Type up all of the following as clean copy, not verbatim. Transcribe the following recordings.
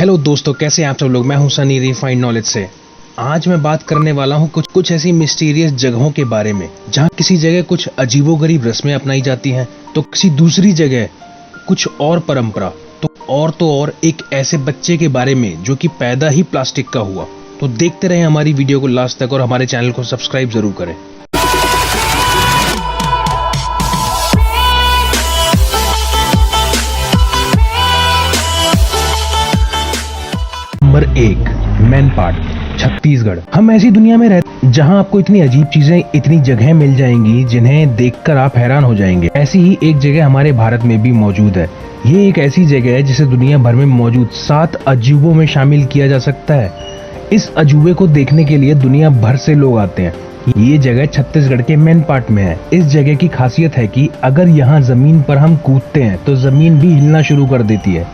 Hello दोस्तों, कैसे हैं आप सब लोग। मैं हूं सनी रिफाइंड नॉलेज से। आज मैं बात करने वाला हूं कुछ ऐसी मिस्टीरियस जगहों के बारे में जहां किसी जगह कुछ अजीबोगरीब रस्में अपनाई जाती हैं तो किसी दूसरी जगह कुछ और परंपरा, तो और एक ऐसे बच्चे के बारे में जो कि पैदा ही प्लास्टिक का हुआ। तो देखते रहें हमारी वीडियो को लास्ट तक और हमारे चैनल को सब्सक्राइब जरूर करें। नंबर 1, मैनपाट, छत्तीसगढ़। हम ऐसी दुनिया में रहते जहां आपको इतनी अजीब चीजें, इतनी जगह मिल जाएंगी जिन्हें देखकर आप हैरान हो जाएंगे। ऐसी ही एक जगह हमारे भारत में भी मौजूद है। ये एक ऐसी जगह है जिसे दुनिया भर में मौजूद 7 अजूबों में शामिल किया जा सकता है। इस अजूबे को देखने के लिए दुनिया भर से लोग आते हैं। ये जगह छत्तीसगढ़ के मैनपाट में है। इस जगह की खासियत है कि अगर यहाँ जमीन पर हम कूदते हैं तो जमीन भी हिलना शुरू कर देती है।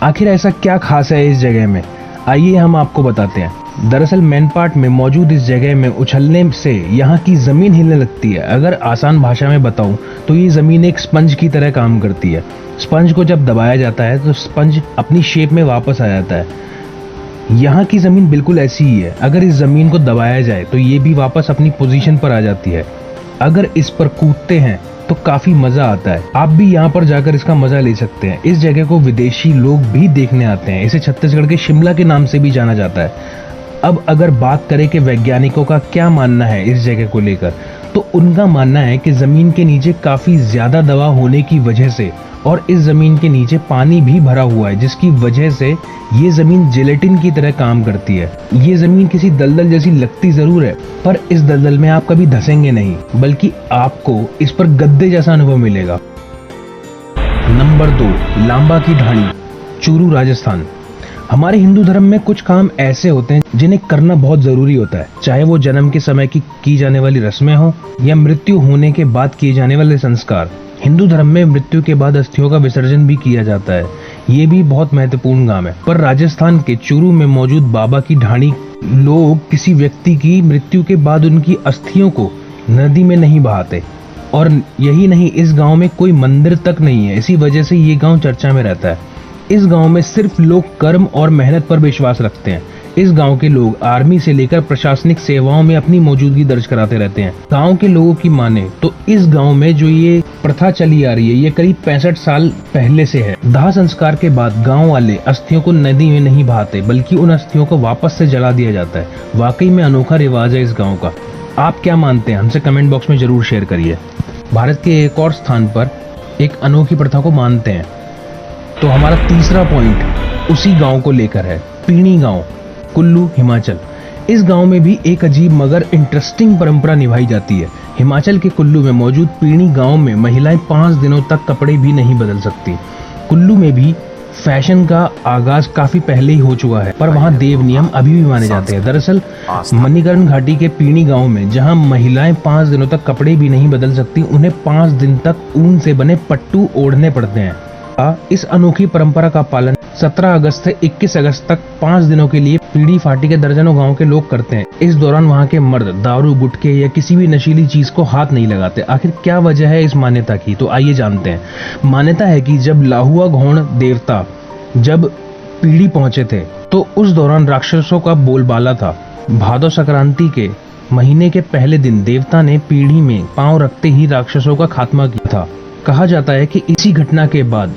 आखिर ऐसा क्या खास है इस जगह में, आइए हम आपको बताते हैं। दरअसल मैनपाट में मौजूद इस जगह में उछलने से यहाँ की जमीन हिलने लगती है। अगर आसान भाषा में बताऊं तो ये जमीन एक स्पंज की तरह काम करती है। स्पंज को जब दबाया जाता है तो स्पंज अपनी शेप में वापस आ जाता है। यहाँ की जमीन बिल्कुल ऐसी ही है। अगर इस जमीन को दबाया जाए तो ये भी वापस अपनी पोजीशन पर आ जाती है। अगर इस पर कूदते हैं तो काफी मजा आता है। आप भी यहाँ पर जाकर इसका मजा ले सकते हैं। इस जगह को विदेशी लोग भी देखने आते हैं। इसे छत्तीसगढ़ के शिमला के नाम से भी जाना जाता है। अब अगर बात करें कि वैज्ञानिकों का क्या मानना है इस जगह को लेकर, तो उनका मानना है कि जमीन के नीचे काफी ज्यादा दबाव होने की वजह से और इस जमीन के नीचे पानी भी भरा हुआ है, जिसकी वजह से ये जमीन जिलेटिन की तरह काम करती है। ये जमीन किसी दलदल जैसी लगती जरूर है, पर इस दलदल में आप कभी धंसेंगे नहीं, बल्कि आपको इस पर गद्दे जैसा अनुभव मिलेगा। नंबर 2, लांबा की ढाणी, चूरू, राजस्थान। हमारे हिंदू धर्म में कुछ काम ऐसे होते हैं जिन्हें करना बहुत जरूरी होता है, चाहे वो जन्म के समय की जाने वाली रस्में हो या मृत्यु होने के बाद किए जाने वाले संस्कार। हिंदू धर्म में मृत्यु के बाद अस्थियों का विसर्जन भी किया जाता है। ये भी बहुत महत्वपूर्ण काम है। पर राजस्थान के चूरू में मौजूद बाबा की ढाणी, लोग किसी व्यक्ति की मृत्यु के बाद उनकी अस्थियों को नदी में नहीं बहाते। और यही नहीं, इस गांव में कोई मंदिर तक नहीं है। इसी वजह से ये गांव चर्चा में रहता है। इस गांव में सिर्फ लोग कर्म और मेहनत पर विश्वास रखते हैं। इस गांव के लोग आर्मी से लेकर प्रशासनिक सेवाओं में अपनी मौजूदगी दर्ज कराते रहते हैं। गांव के लोगों की माने तो इस गांव में जो ये प्रथा चली आ रही है, ये करीब 65 साल पहले से है। दाह संस्कार के बाद गांव वाले अस्थियों को नदी में नहीं बहाते, बल्कि उन अस्थियों को वापस से जला दिया जाता है। वाकई में अनोखा रिवाज है इस गाँव का। आप क्या मानते हैं, हमसे कमेंट बॉक्स में जरूर शेयर करिए। भारत के एक और स्थान पर एक अनोखी प्रथा को मानते हैं, तो हमारा तीसरा पॉइंट उसी गांव को लेकर है। पीणी गांव, कुल्लू, हिमाचल। इस गांव में भी एक अजीब मगर इंटरेस्टिंग परंपरा निभाई जाती है। हिमाचल के कुल्लू में मौजूद पीणी गांव में महिलाएं 5 दिनों तक कपड़े भी नहीं बदल सकती। कुल्लू में भी फैशन का आगाज काफी पहले ही हो चुका है, पर वहां देव नियम अभी भी माने जाते हैं। दरअसल मणिकरण घाटी के पीणी गांव में जहां महिलाएं 5 दिनों तक कपड़े भी नहीं बदल सकती, उन्हें 5 दिन तक ऊन से बने पट्टू ओढ़ने पड़ते हैं। इस अनोखी परंपरा का पालन 17 अगस्त से 21 अगस्त तक 5 दिनों के लिए पीड़ी फाटी के दर्जनों गांव के लोग करते हैं। इस दौरान वहां के मर्द दारू, गुटखे या किसी भी नशीली चीज को हाथ नहीं लगाते। आखिर क्या वजह है इस मान्यता की, तो आइए जानते हैं। मान्यता है कि जब लाहुआ घोण देवता जब पीड़ी पहुंचे थे तो उस दौरान राक्षसों का बोलबाला था। भादो संक्रांति के महीने के पहले दिन देवता ने पीड़ी में पांव रखते ही राक्षसों का खात्मा किया था। कहा जाता है कि इसी घटना के बाद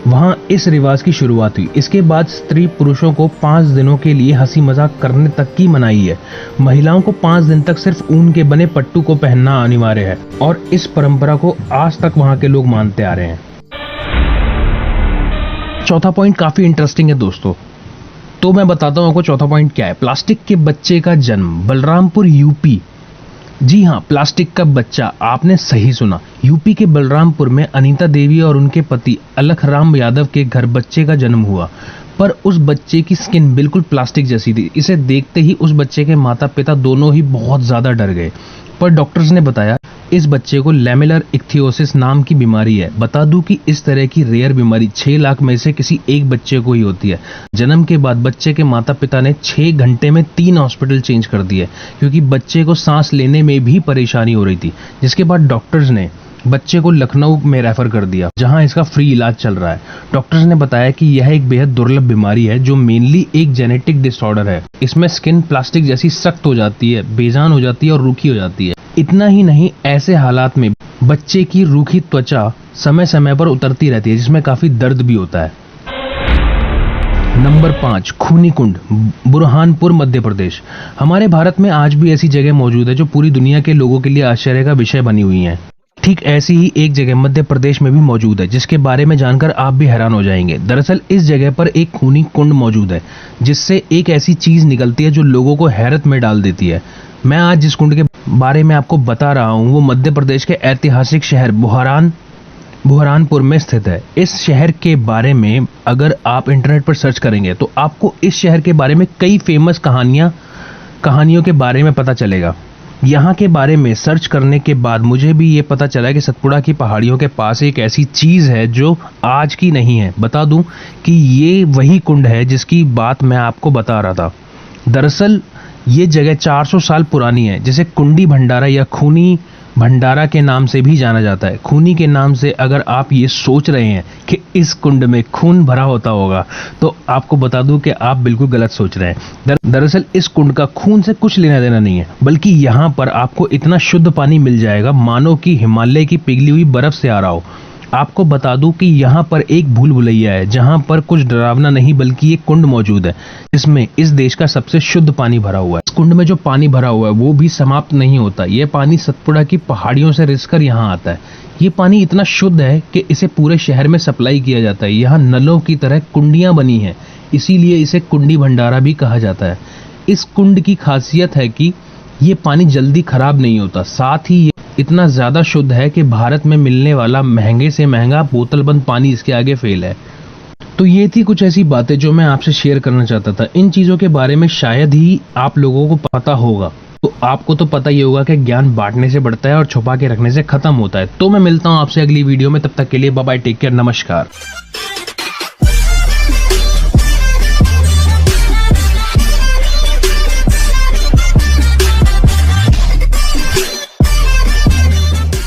वहां इस रिवाज की शुरुआत हुई। इसके बाद स्त्री पुरुषों को 5 दिनों के लिए हंसी मजाक करने तक की मनाही है। महिलाओं को 5 दिन तक सिर्फ ऊन के बने पट्टू को पहनना अनिवार्य है और इस परंपरा को आज तक वहां के लोग मानते आ रहे हैं। चौथा पॉइंट काफी इंटरेस्टिंग है दोस्तों, तो मैं बताता हूं आपको चौथा पॉइंट क्या है। प्लास्टिक के बच्चे का जन्म, बलरामपुर, यूपी। जी हाँ, प्लास्टिक का बच्चा, आपने सही सुना। यूपी के बलरामपुर में अनीता देवी और उनके पति अलखराम यादव के घर बच्चे का जन्म हुआ, पर उस बच्चे की स्किन बिल्कुल प्लास्टिक जैसी थी। इसे देखते ही उस बच्चे के माता पिता दोनों ही बहुत ज्यादा डर गए, पर डॉक्टर्स ने बताया इस बच्चे को लैमेलर इक्थियोसिस नाम की बीमारी है। बता दूं कि इस तरह की रेयर बीमारी 6 लाख में से किसी एक बच्चे को ही होती है। जन्म के बाद बच्चे के माता पिता ने 6 घंटे में 3 हॉस्पिटल चेंज कर दिए, क्योंकि बच्चे को सांस लेने में भी परेशानी हो रही थी। जिसके बाद डॉक्टर्स ने बच्चे को लखनऊ में रेफर कर दिया, जहां इसका फ्री इलाज चल रहा है। डॉक्टर्स ने बताया कि यह एक बेहद दुर्लभ बीमारी है जो मेनली एक जेनेटिक डिसऑर्डर है। इसमें स्किन प्लास्टिक जैसी सख्त हो जाती है, बेजान हो जाती है और रूखी हो जाती है। इतना ही नहीं, ऐसे हालात में बच्चे की रूखी त्वचा समय समय पर उतरती रहती है, जिसमें काफी दर्द भी होता है। नंबर 5, खूनी कुंड, बुरहानपुर, मध्य प्रदेश। हमारे भारत में आज भी ऐसी जगह मौजूद है जो पूरी दुनिया के लोगों के लिए आश्चर्य का विषय बनी हुई है। ठीक ऐसी ही एक जगह मध्य प्रदेश में भी मौजूद है, जिसके बारे में जानकर आप भी हैरान हो जाएंगे। दरअसल इस जगह पर एक खूनी कुंड मौजूद है, जिससे एक ऐसी चीज निकलती है जो लोगों को हैरत में डाल देती है। मैं आज जिस कुंड के बारे में आपको बता रहा हूँ वो मध्य प्रदेश के ऐतिहासिक शहर बुरहानपुर में स्थित है। इस शहर के बारे में अगर आप इंटरनेट पर सर्च करेंगे तो आपको इस शहर के बारे में कई फेमस कहानियों के बारे में पता चलेगा। यहाँ के बारे में सर्च करने के बाद मुझे भी ये पता चला कि सतपुड़ा की पहाड़ियों के पास एक ऐसी चीज है जो आज की नहीं है। बता दूं कि ये वही कुंड है जिसकी बात मैं आपको बता रहा था। दरअसल ये जगह 400 साल पुरानी है, जिसे कुंडी भंडारा या खूनी भंडारा के नाम से भी जाना जाता है। खूनी के नाम से अगर आप ये सोच रहे हैं कि इस कुंड में खून भरा होता होगा, तो आपको बता दूं कि आप बिल्कुल गलत सोच रहे हैं। दरअसल इस कुंड का खून से कुछ लेना देना नहीं है, बल्कि यहाँ पर आपको इतना शुद्ध पानी मिल जाएगा मानो कि हिमालय की पिघली हुई बर्फ से आ रहा हो। आपको बता दूं कि यहाँ पर एक भूल भुलैया है, जहाँ पर कुछ डरावना नहीं बल्कि एक कुंड मौजूद है, जिसमें इस देश का सबसे शुद्ध पानी भरा हुआ है। इस कुंड में जो पानी भरा हुआ है वो भी समाप्त नहीं होता। यह पानी सतपुड़ा की पहाड़ियों से रिसकर यहाँ आता है। ये पानी इतना शुद्ध है कि इसे पूरे शहर में सप्लाई किया जाता है। यहाँ नलों की तरह कुंडियां बनी हैं, इसीलिए इसे कुंडी भंडारा भी कहा जाता है। इस कुंड की खासियत है कि ये पानी जल्दी खराब नहीं होता, साथ ही ये इतना ज्यादा शुद्ध है कि भारत में मिलने वाला महंगे से महंगा बोतलबंद पानी इसके आगे फेल है। तो ये थी कुछ ऐसी बातें जो मैं आपसे शेयर करना चाहता था। इन चीजों के बारे में शायद ही आप लोगों को पता होगा, तो आपको तो पता ही होगा कि ज्ञान बांटने से बढ़ता है और छुपा के रखने से खत्म होता है। तो मैं मिलता हूँ आपसे अगली वीडियो में, तब तक के लिए बाय बाय, टेक केयर, नमस्कार।